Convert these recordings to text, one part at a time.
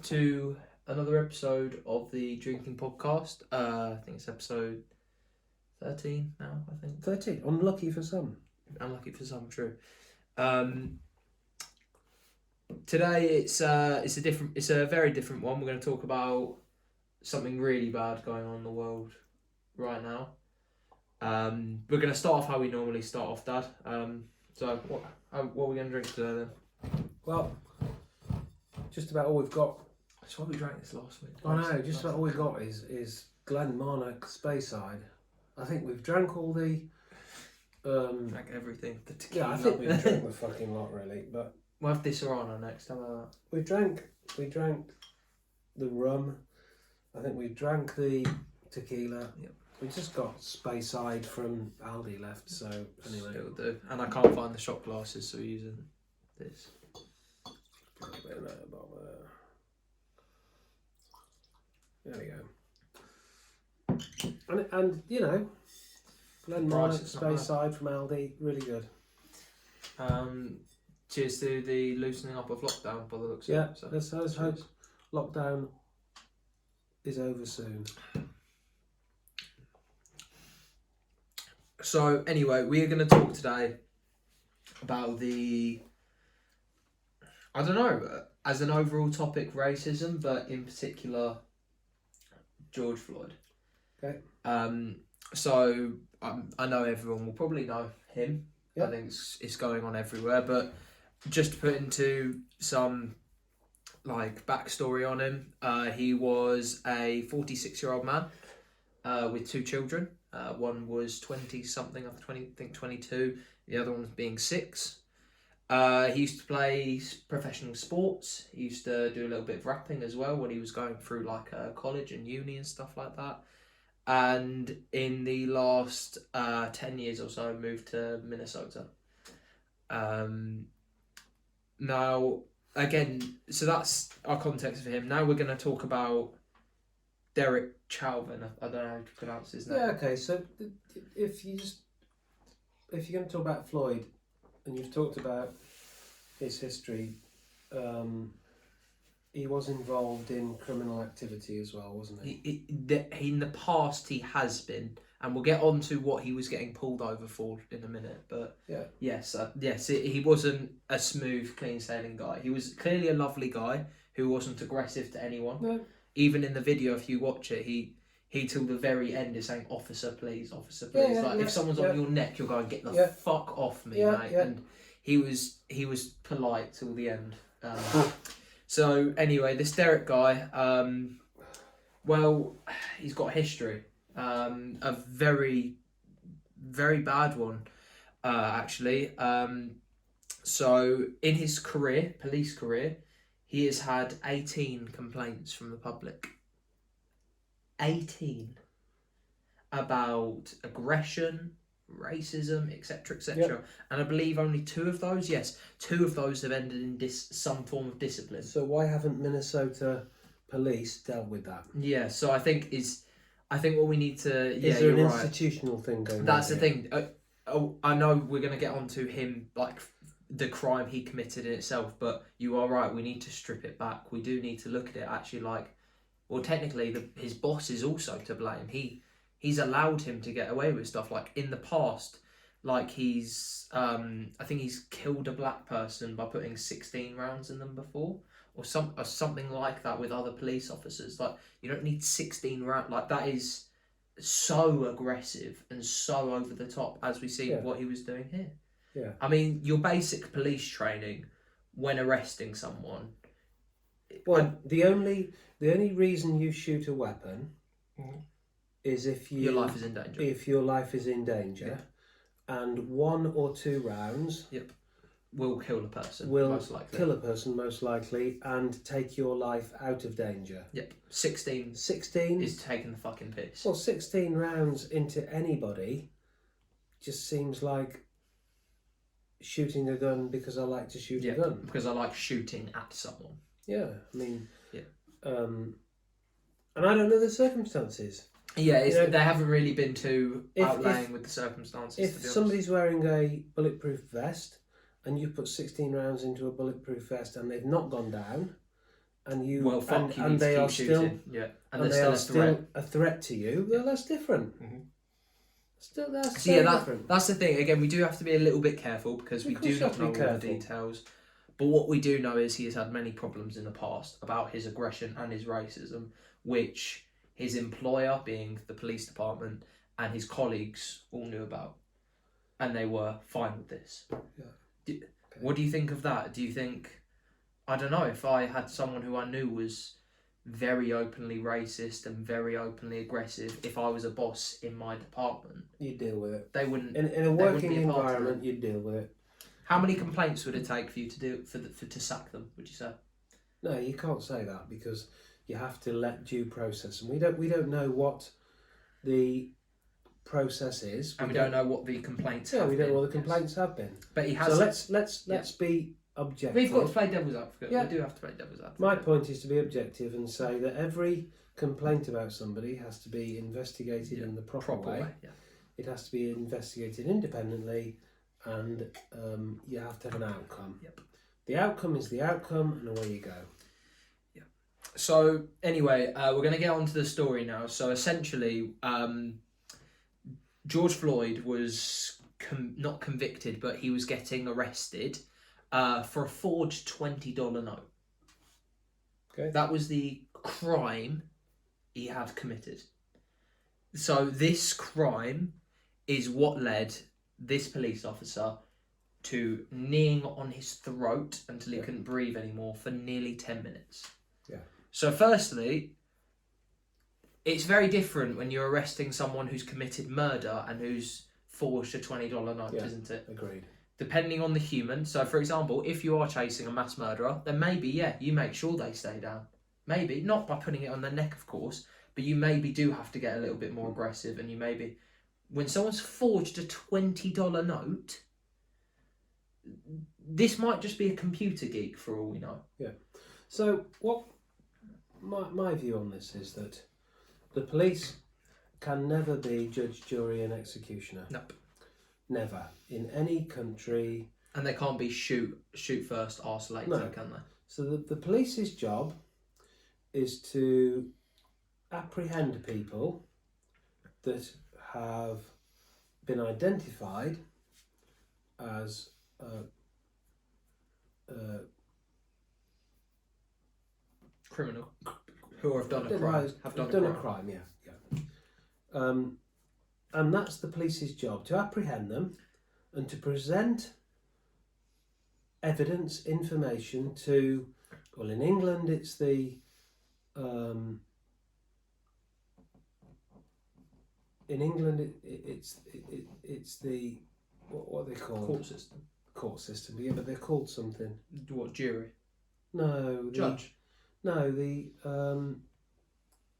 to another episode of the Drinking Podcast. I think it's episode 13 now, I think. 13? Unlucky for some. Unlucky for some, true. Today it's a very different one. We're going to talk about something really bad going on in the world right now. We're going to start off how we normally start off, Dad. So what are we going to drink today then? Well, just about all we've got. That's why we drank this last week. I know, just about all we've got is Glenmarnock Speyside. I think we've drank all the... Drank everything. The tequila. Yeah, I think we've drank the fucking lot, really. But we'll have this Serrano next. How about that? we drank the rum. I think we drank the tequila. Yep. We just got Speyside from Aldi left, so anyway. It'll do. And I can't find the shot glasses, so we're using this. Put a bit of that above there. There we go. And you know, Glenmarnock Speyside from Aldi, really good. Cheers to the loosening up of lockdown by the looks of it. So let's hope lockdown is over soon. So anyway, we are going to talk today about I don't know, as an overall topic, racism, but in particular, George Floyd. Okay. So I know everyone will probably know him. Yep. I think it's going on everywhere, but just to put into some backstory on him, he was a 46-year-old man with two children. One was 20-something, I think 22. The other one was being 6. He used to play professional sports. He used to do a little bit of rapping as well when he was going through college and uni and stuff like that. And in the last 10 years or so, moved to Minnesota. Now, again, so that's our context for him. Now we're going to talk about Derek Chauvin. I don't know how to pronounce his name. Yeah, okay, so if you're going to talk about Floyd, and you've talked about his history, he was involved in criminal activity as well, wasn't he? In the past, he has been, and we'll get on to what he was getting pulled over for in a minute. But yeah, yes, he wasn't a smooth, clean sailing guy. He was clearly a lovely guy who wasn't aggressive to anyone. No. Even in the video, if you watch it, he till the very end is saying, "Officer, please, officer, please." If someone's on your neck, you're going, "Get the fuck off me, mate." Yeah. And he was polite till the end. So anyway, this Derek guy, well, he's got a history, a very, very bad one, actually. So in his police career, he has had 18 complaints from the public. 18 about aggression, racism, etc., etc. Yep. And I believe only 2 of those, have ended in some form of discipline. So why haven't Minnesota police dealt with that? Yeah, so I think what we need to... Is there an institutional thing going on? That's the thing. I know we're going to get onto him, the crime he committed in itself, but you are right, we need to strip it back. We do need to look at it actually technically his boss is also to blame. He's allowed him to get away with stuff. In the past, he's I think he's killed a black person by putting 16 rounds in them before, or something like that with other police officers. You don't need 16 rounds. That is so aggressive and so over the top, as we see what he was doing here. Yeah. I mean, your basic police training when arresting someone. Well, the only reason you shoot a weapon is if your life is in danger. If your life is in danger, and 1 or 2 rounds will kill a person. Most likely, and take your life out of danger. Yep. 16 is taking the fucking piss. Well, 16 rounds into anybody just seems like shooting a gun because I like to shoot a gun. Because I like shooting at someone. Yeah, I mean, and I don't know the circumstances. Yeah, they haven't really been too outlaying with the circumstances. If somebody's wearing a bulletproof vest and you put 16 rounds into a bulletproof vest and they've not gone down, and you well, fuck you, and they are keep still shooting. Yeah, and they they're are still a threat. still a threat to you, well, that's different. That's So very yeah, different. that's the thing. Again, we do have to be a little bit careful because we Of do course you have not to be know all the careful. details. But what we do know is he has had many problems in the past about his aggression and his racism, which his employer, being the police department, and his colleagues all knew about, and they were fine with this. Yeah. What do you think of that? Do you think, I don't know, if I had someone who I knew was very openly racist and very openly aggressive, if I was a boss in my department, You'd deal with it. they wouldn't. In a working environment, you'd deal with it. How many complaints would it take for you to do to sack them? Would you say? No, you can't say that because you have to let due process, and we don't know what the process is. And we don't know what the complaints have been. We don't know what the complaints have been. But he has. So let's be objective. We've got to play devil's advocate. Yeah. We do have to play devil's advocate. My point is to be objective and say that every complaint about somebody has to be investigated in the proper way. Yeah. It has to be investigated independently, and you have to have an outcome. Yep. The outcome is the outcome, and away you go. Yeah. So anyway, we're going to get on to the story now. So essentially, George Floyd was not convicted, but he was getting arrested for a forged $20 note. Okay. That was the crime he had committed. So this crime is what led this police officer to kneeing on his throat until he couldn't breathe anymore for nearly 10 minutes. Yeah. So firstly, it's very different when you're arresting someone who's committed murder and who's forged a $20 note, isn't it? Agreed. Depending on the human. So, for example, if you are chasing a mass murderer, then maybe, you make sure they stay down. Maybe, not by putting it on their neck, of course, but you maybe do have to get a little bit more aggressive, and you maybe... When someone's forged a $20 note, this might just be a computer geek for all we know. Yeah. So, what my view on this is that the police can never be judge, jury and executioner. Nope. Never. In any country. And they can't be shoot first, arse later, can they? So the police's job is to apprehend people that have been identified as criminal who have done a crime. And that's the police's job, to apprehend them and to present evidence, information to, well, in England it's the it's the what are they called? Court system. Yeah, but they're called something. What, jury? No, judge. No,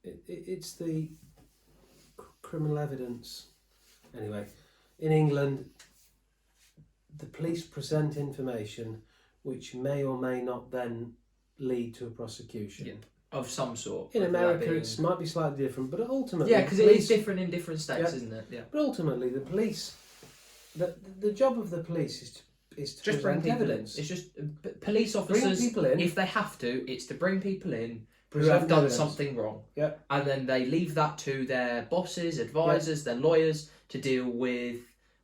it's the criminal evidence. Anyway, in England, the police present information which may or may not then lead to a prosecution. Yeah. Of some sort. In America, it might be slightly different, but ultimately... Yeah, because it is different in different states, isn't it? Yeah. But ultimately, the police... The job of the police is to just bring people evidence. In. It's just police officers, bring people in, if they have to, it's to bring people in who have done something wrong. Yeah. And then they leave that to their bosses, advisors, their lawyers to deal with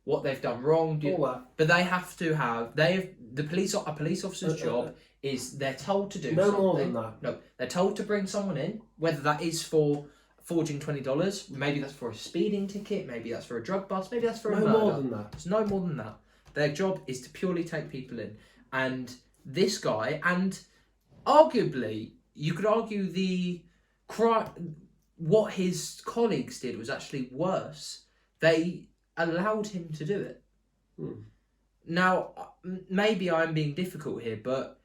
what they've done wrong. All that. But they have to have... A police officer's job is they're told to do no something. More than that. No, they're told to bring someone in, whether that is for forging $20, maybe that's for a speeding ticket, maybe that's for a drug bust, maybe that's for a murder. No more than that. It's no more than that. Their job is to purely take people in. And this guy, and arguably, you could argue what his colleagues did was actually worse. They allowed him to do it. Now, maybe I'm being difficult here, but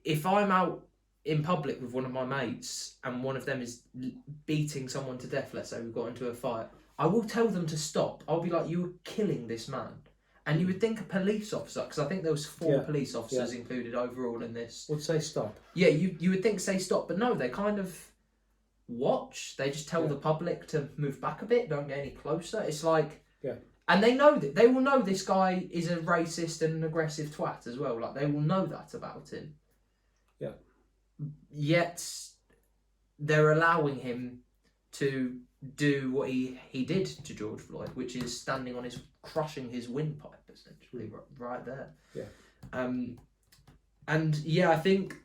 if I'm out in public with one of my mates and one of them is beating someone to death, let's say we've got into a fight, I will tell them to stop. I'll be like, you were killing this man. And you would think a police officer, because I think there was 4 police officers included overall in this. Would say stop. Yeah, you would think say stop, but no, they kind of watch. They just tell the public to move back a bit, don't get any closer. It's like... Yeah. And they know that. They will know this guy is a racist and an aggressive twat as well. Like, they will know that about him. Yeah. yet they're allowing him to do what he did to George Floyd, which is standing on crushing his windpipe, essentially, right there. Yeah. And yeah, I think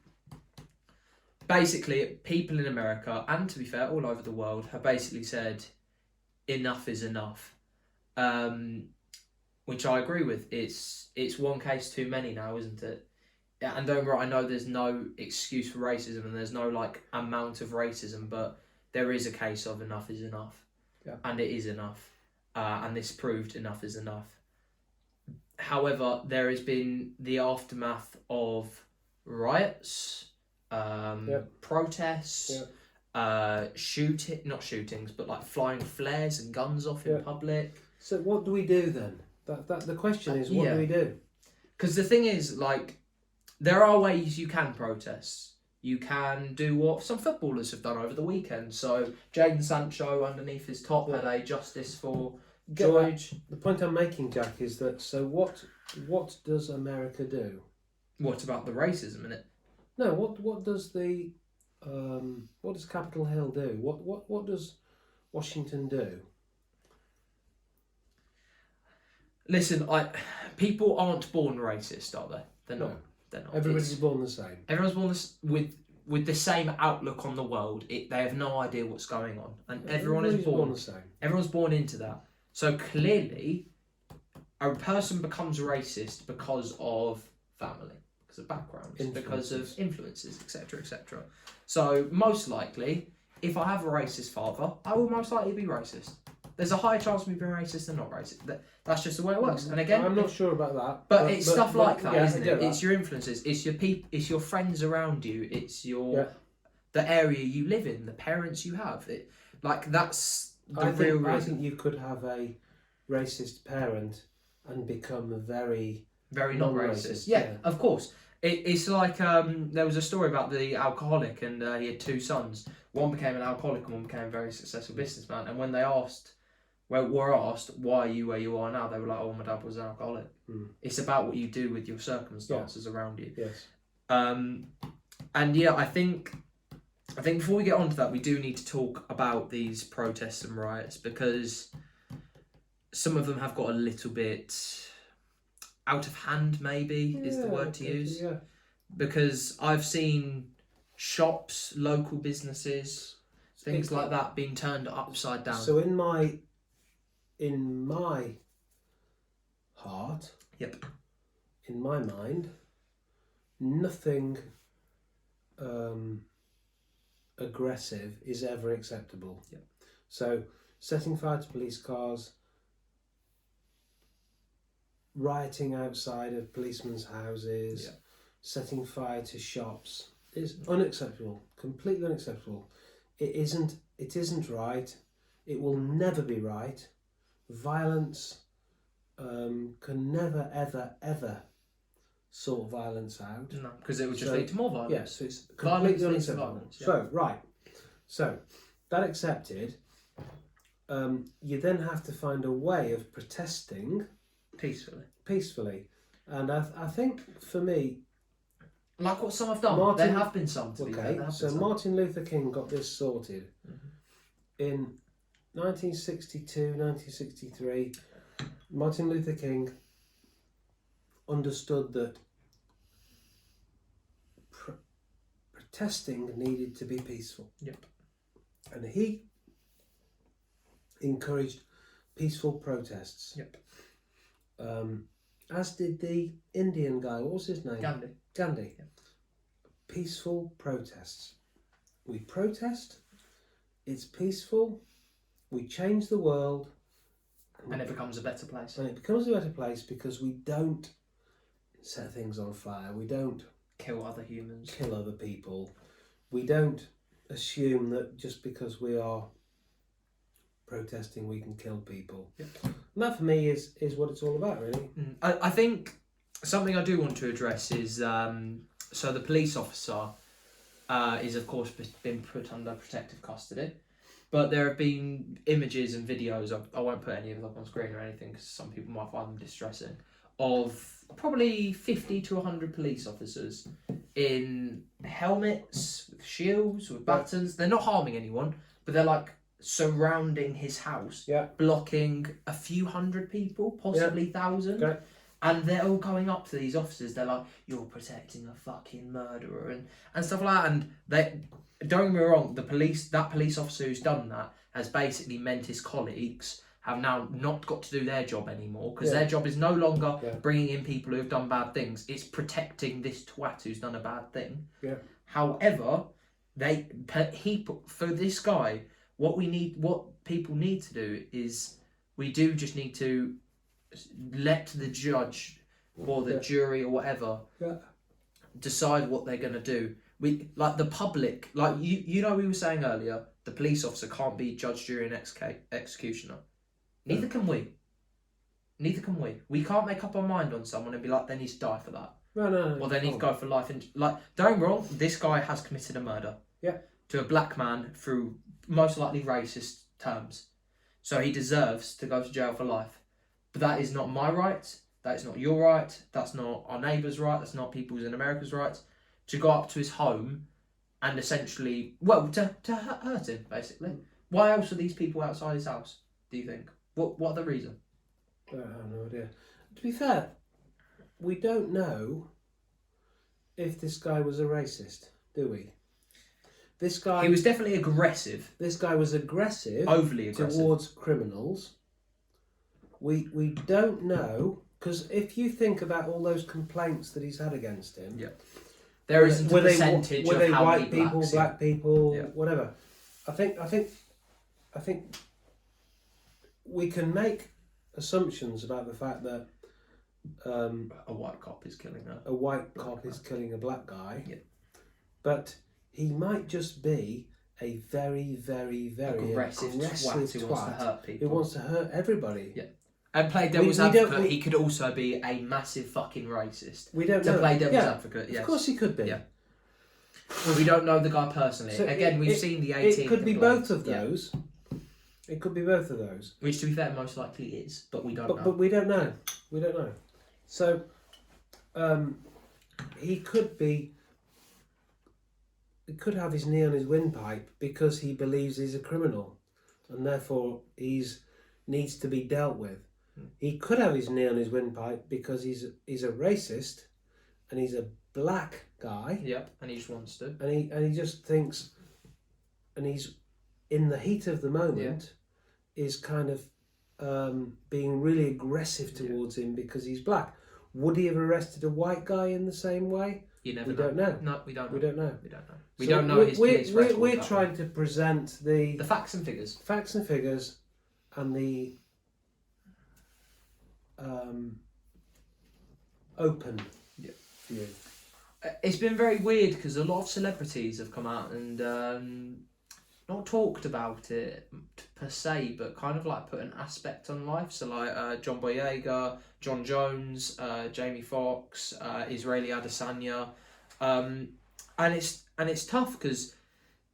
basically people in America, and to be fair, all over the world, have basically said enough is enough. Which I agree with. It's one case too many now, isn't it? Yeah, and don't worry, I know there's no excuse for racism and there's no like amount of racism, but there is a case of enough is enough. Yeah. And it is enough. And this proved enough is enough. However, there has been the aftermath of riots, protests, not shootings, but like flying flares and guns off in public. So what do we do then? That the question is, what do we do? Because the thing is, like, there are ways you can protest. You can do what some footballers have done over the weekend. So Jadon Sancho, underneath his top, had a justice for George. The point I'm making, Jack, is that what does America do? What about the racism in it? No, what does Capitol Hill do? What does Washington do? Listen, people aren't born racist, are they? They're not. No. They're not. Everybody's born the same. Everyone's born with the same outlook on the world. They have no idea what's going on, and everyone is born the same. Everyone's born into that. So clearly, a person becomes racist because of family, because of backgrounds, because of influences, etc., etc. So most likely, if I have a racist father, I will most likely be racist. There's a higher chance of me being racist than not racist. That's just the way it works. And again, I'm not sure about that. But it's stuff like that, isn't it? That. It's your influences. It's your it's your friends around you. It's the area you live in, the parents you have. That's the real reason. I think you could have a racist parent and become very not racist. Yeah, of course. It's like there was a story about the alcoholic, and he had two sons. One became an alcoholic, and one became a very successful businessman. And when they were asked, why are you where you are now? They were like, oh, my dad was an alcoholic. It's about what you do with your circumstances around you. Yes. And yeah, I think before we get on to that, we do need to talk about these protests and riots, because some of them have got a little bit out of hand, maybe is the word to use. Yeah. Because I've seen shops, local businesses, things like that being turned upside down. So in my heart, in my mind, nothing aggressive is ever acceptable. Yep. So setting fire to police cars, rioting outside of policemen's houses, setting fire to shops is unacceptable, completely unacceptable. It isn't right. It will never be right. Violence can never, ever, ever sort violence out. No, because it would just lead to more violence. Yes, it's completely unacceptable. Violence, So that accepted, you then have to find a way of protesting peacefully. And I think for me, like what some have done, there have been some to be fair. So Martin Luther King got this sorted in 1962, 1963. Martin Luther King understood that protesting needed to be peaceful. Yep. And he encouraged peaceful protests. Yep. As did the Indian guy. What was his name? Gandhi. Yep. Peaceful protests. We protest. It's peaceful. We change the world. And it becomes a better place. And it becomes a better place because we don't set things on fire. We don't kill other humans. Kill other people. We don't assume that just because we are protesting we can kill people. Yep. And that for me is what it's all about, really. I think something I do want to address is so the police officer is of course been put under protective custody, but there have been images and videos, I won't put any of them up on screen or anything because some people might find them distressing, of probably 50 to 100 police officers in helmets, with shields, with batons. They're not harming anyone, but they're like surrounding his house, blocking a few hundred people, possibly thousand. Okay. And they're all going up to these officers. They're like, "You're protecting a fucking murderer," and stuff like that. And they, don't get me wrong, that police officer who's done that has basically meant his colleagues have now not got to do their job anymore, because their job is no longer bringing in people who have done bad things. It's protecting this twat who's done a bad thing. Yeah. However, for this guy, what people need to do is we do just need to let the judge or the jury or whatever decide what they're going to do. We, like the public, like we were saying earlier, the police officer can't be judge, jury and executioner. Neither can we. We can't make up our mind on someone and be like, they need to die for that. No. Or they need to go for life. And like, don't get me wrong, this guy has committed a murder. Yeah. To a black man through most likely racist terms. So he deserves to go to jail for life. But that is not my right. That is not your right. That's not our neighbour's right. That's not people's in America's rights. To go up to his home and essentially, to hurt him, basically. Why else are these people outside his house, do you think? What are the reason? I have no idea. To be fair, we don't know if this guy was a racist, do we? This guy... He was definitely aggressive. This guy was aggressive. Overly aggressive. Towards criminals. We don't know, because if you think about all those complaints that he's had against him... Yeah. There isn't a percentage were of they how white many people, blacks, black people, yeah. whatever. I think we can make assumptions about the fact that a white cop is killing a white cop is killing a black guy. Yeah. But he might just be a very, very, very aggressive twat who wants to hurt people. Who wants to hurt everybody. Yeah. And play devil's advocate, he could also be a massive fucking racist. We don't know. To play devil's advocate, yes. Of course he could be. Yeah. We don't know the guy personally. So again, we've seen the 18. It could be both of those. Yeah. It could be both of those. Which, to be fair, most likely is, but we don't know. But we don't know. We don't know. So, he could be... He could have his knee on his windpipe because he believes he's a criminal, and therefore needs to be dealt with. He could have his knee on his windpipe because he's a racist, and he's a black guy. Yep, and he just wants to. And he just thinks, and he's in the heat of the moment, is kind of being really aggressive towards him because he's black. Would he have arrested a white guy in the same way? You never we know. don't know. No, we don't know. We don't know. We don't know. We don't know his police record. We're trying to present the facts and figures. Facts and figures, and the open view. It's been very weird because a lot of celebrities have come out and not talked about it per se, but kind of like put an aspect on life. So like John Boyega, John Jones, Jamie Foxx, Israeli Adesanya, and it's tough because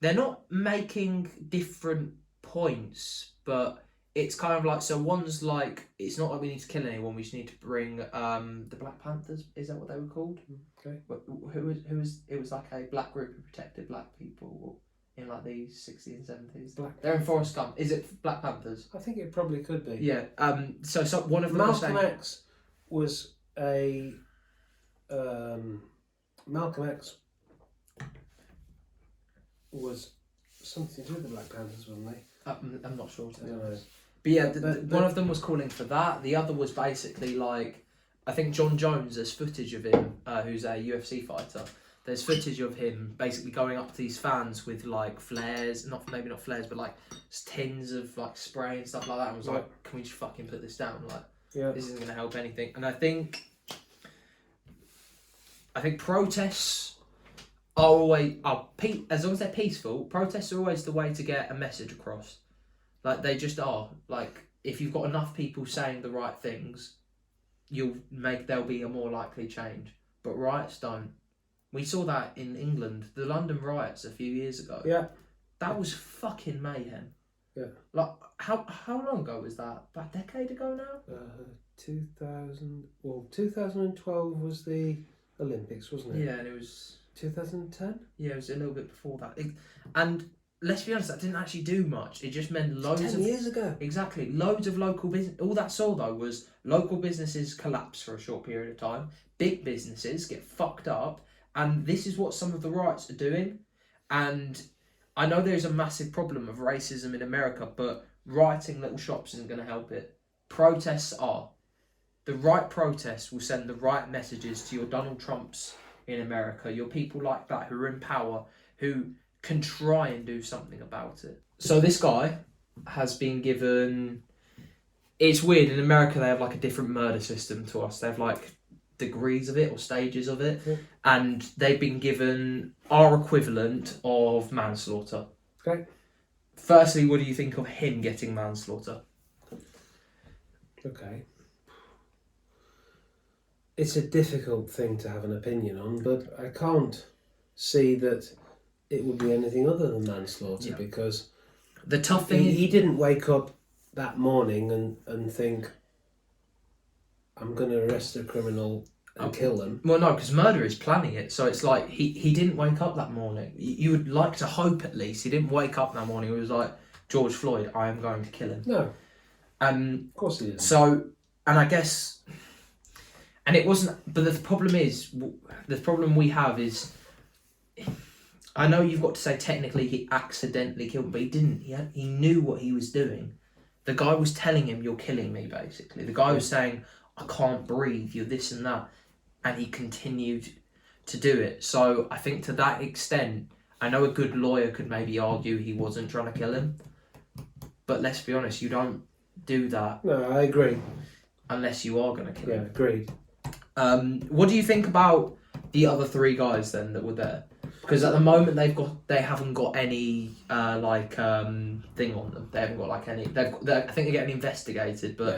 they're not making different points, but it's kind of like, so one's like, it's not like we need to kill anyone, we just need to bring the Black Panthers, is that what they were called? Okay. It was like a black group who protected black people in like the 60s and 70s. They're in Panthers. Forrest Gump. Is it Black Panthers? I think it probably could be. Yeah. So one of them Malcolm X was a Malcolm X was something to do with the Black Panthers, wasn't they? I'm not sure. I don't know. But yeah, one of them was calling for that. The other was basically like, I think John Jones, there's footage of him, who's a UFC fighter. There's footage of him basically going up to these fans with like flares, maybe not flares, but like tins of like spray and stuff like that, and was like, can we just fucking put this down? Like, this isn't going to help anything. And I think protests are always, as long as they're peaceful, protests are always the way to get a message across. Like, they just are. Like, if you've got enough people saying the right things, there'll be a more likely change. But riots don't. We saw that in England, the London riots a few years ago. Yeah. That was fucking mayhem. Yeah. Like, how long ago was that? About a decade ago now? 2012 was the Olympics, wasn't it? Yeah, and it was 2010? Yeah, it was a little bit before that. And let's be honest, that didn't actually do much. It just meant loads 10 of years ago. exactly loads of local business. All that saw though was local businesses collapse for a short period of time. Big businesses get fucked up, and this is what some of the riots are doing. And I know there's a massive problem of racism in America, but rioting little shops isn't going to help it. Protests are. The right protests will send the right messages to your Donald Trumps in America, your people like that who are in power, who can try and do something about it. So this guy has been given... It's weird, in America they have like a different murder system to us. They have like degrees of it or stages of it. Yeah. And they've been given our equivalent of manslaughter. Okay. Firstly, what do you think of him getting manslaughter? Okay. It's a difficult thing to have an opinion on, but I can't see that it would be anything other than manslaughter, because the tough thing he didn't wake up that morning and think, I'm going to arrest a criminal and kill them. Well, no, because murder is planning it. So it's like he didn't wake up that morning. You would like to hope at least he didn't wake up that morning. It was like, George Floyd, I am going to kill him. No. Of course he didn't. So, and I guess... And it wasn't... But the problem is... The problem we have is... I know you've got to say technically he accidentally killed him, but he didn't. He knew what he was doing. The guy was telling him, you're killing me, basically. The guy was saying, I can't breathe, you're this and that. And he continued to do it. So I think to that extent, I know a good lawyer could maybe argue he wasn't trying to kill him. But let's be honest, you don't do that. No, I agree. Unless you are going to kill him. Yeah, agreed. What do you think about the other three guys then that were there? Because at the moment they haven't got any thing on them. They haven't got like any. I think they're getting investigated, but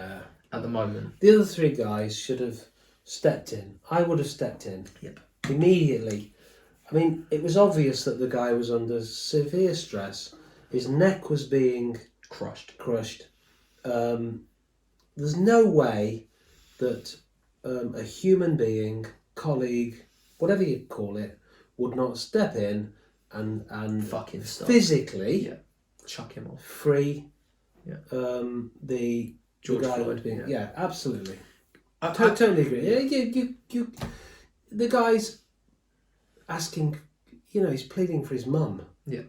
at the moment the other three guys should have stepped in. I would have stepped in. Yep. Immediately. I mean, it was obvious that the guy was under severe stress. His neck was being crushed. There's no way that a human being, colleague, whatever you call it, would not step in and Fucking stop. physically Chuck him off. free George guy Floyd. being, absolutely. I Totally agree. You the guy's asking, he's pleading for his mum. Yeah.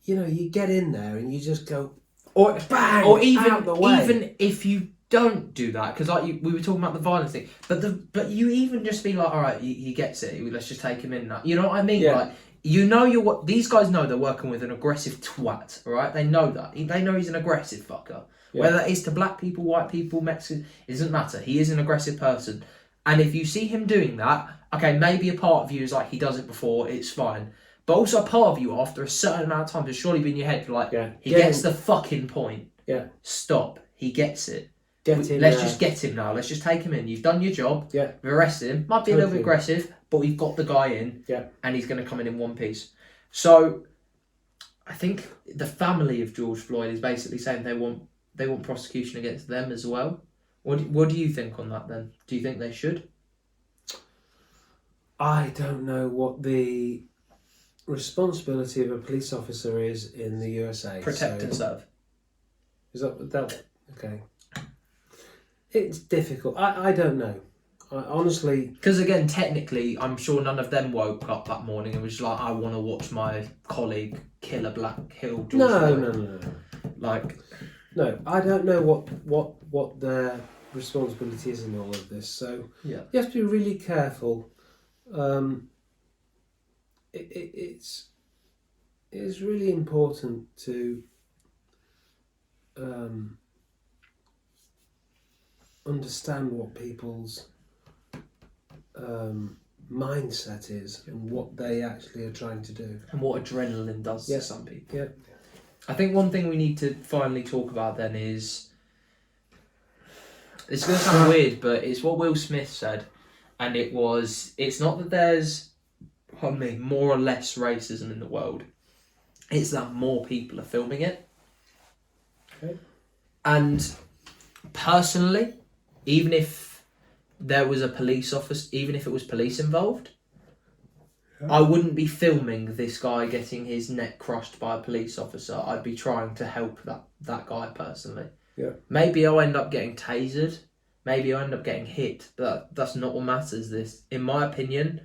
You get in there and you just go, or bang, or even out the way. even if you don't do that, because we were talking about the violence thing, but you even just be like, all right, he gets it. Let's just take him in now. You know what I mean? Yeah. Like, you're what these guys know. They're working with an aggressive twat. All right, they know that. They know he's an aggressive fucker. Yeah. Whether that is to black people, white people, Mexicans, it doesn't matter. He is an aggressive person, and if you see him doing that, okay, maybe a part of you is like, he does it before, it's fine. But also a part of you, after a certain amount of time, has surely been in your head like, he gets the fucking point. Yeah. Stop. He gets it. Let's just get him now. Let's just take him in. You've done your job. Yeah. We've arrested him. Might be a little bit aggressive, but we've got the guy in. Yeah. And he's going to come in one piece. So, I think the family of George Floyd is basically saying they want prosecution against them as well. What do you think on that then? Do you think they should? I don't know what the responsibility of a police officer is in the USA. Protect and serve. Is that okay? It's difficult. I don't know. I honestly... Because again, technically, I'm sure none of them woke up that morning and was like, I want to watch my colleague kill a black hill. No. Like... No, I don't know what their responsibility is in all of this. So you have to be really careful. It's really important to understand what people's mindset is and what they actually are trying to do. And what adrenaline does to some people. Yeah. I think one thing we need to finally talk about then is... It's going to sound weird, but it's what Will Smith said. And it's not that there's more or less racism in the world. It's that more people are filming it. Okay. And personally, even if there was a police officer, even if it was police involved, Yeah. I wouldn't be filming this guy getting his neck crushed by a police officer. I'd be trying to help that guy personally. Yeah. Maybe I'll end up getting tasered. Maybe I'll end up getting hit. But that's not what matters. In my opinion,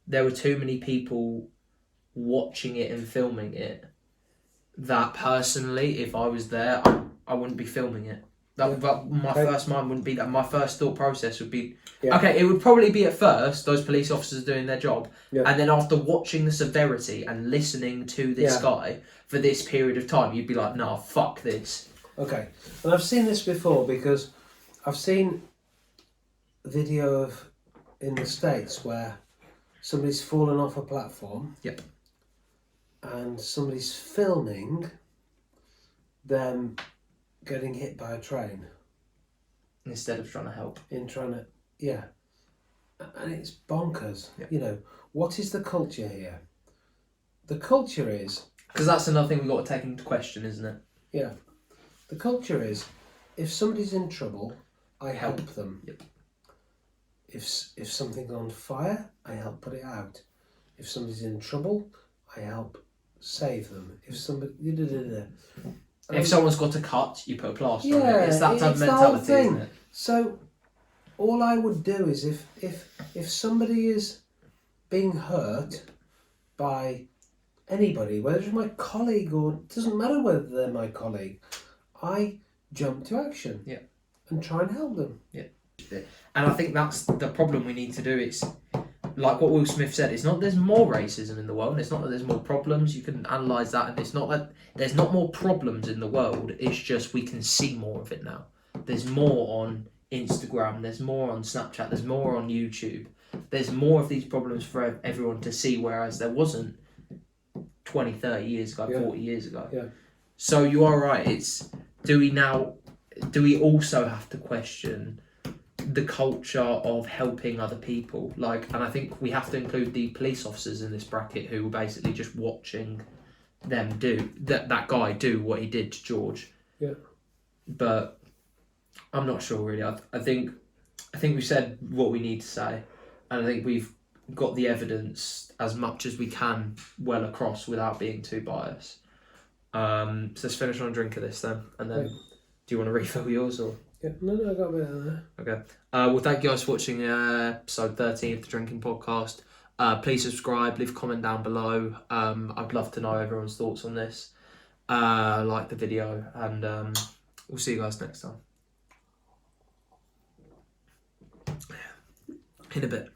there were too many people watching it and filming it that personally, if I was there, I wouldn't be filming it. My first mind wouldn't be that. My first thought process would be, okay, it would probably be at first those police officers doing their job, and then after watching the severity and listening to this guy for this period of time, you'd be like, nah, fuck this. Okay, and I've seen this before because I've seen a video of in the States where somebody's fallen off a platform. Yep. And somebody's filming them getting hit by a train. Instead of trying to help. And it's bonkers. Yep. What is the culture here? The culture is... Because that's another thing we've got to take into question, isn't it? Yeah. The culture is, if somebody's in trouble, I help them. Yep. If something's on fire, I help put it out. If somebody's in trouble, I help save them. If somebody... If someone's got a cut, you put a plaster on it. It's that type of the whole mentality, thing. isn't it? So, all I would do is if somebody is being hurt by anybody, whether it's my colleague or it doesn't matter whether they're my colleague, I jump to action. Yeah. And try and help them. Yeah. And I think that's the problem we need to do. It's like what Will Smith said, it's not there's more racism in the world, it's not that there's more problems, you can analyse that, and it's not that there's not more problems in the world, it's just we can see more of it now. There's more on Instagram, there's more on Snapchat, there's more on YouTube, there's more of these problems for everyone to see, whereas there wasn't 20, 30 years ago, 40 years ago. Yeah. So you are right, it's do we also have to question the culture of helping other people, and I think we have to include the police officers in this bracket who were basically just watching them do that guy do what he did to George. Yeah. But I'm not sure really. I think we've said what we need to say, and I think we've got the evidence as much as we can well across without being too biased. So let's finish on a drink of this then, and then do you want to refill yours or? Yeah, no, I got a bit of there. Okay. Well, thank you guys for watching episode 13 of the Drinking Podcast. Please subscribe, leave a comment down below. I'd love to know everyone's thoughts on this. Like the video, and we'll see you guys next time. In a bit.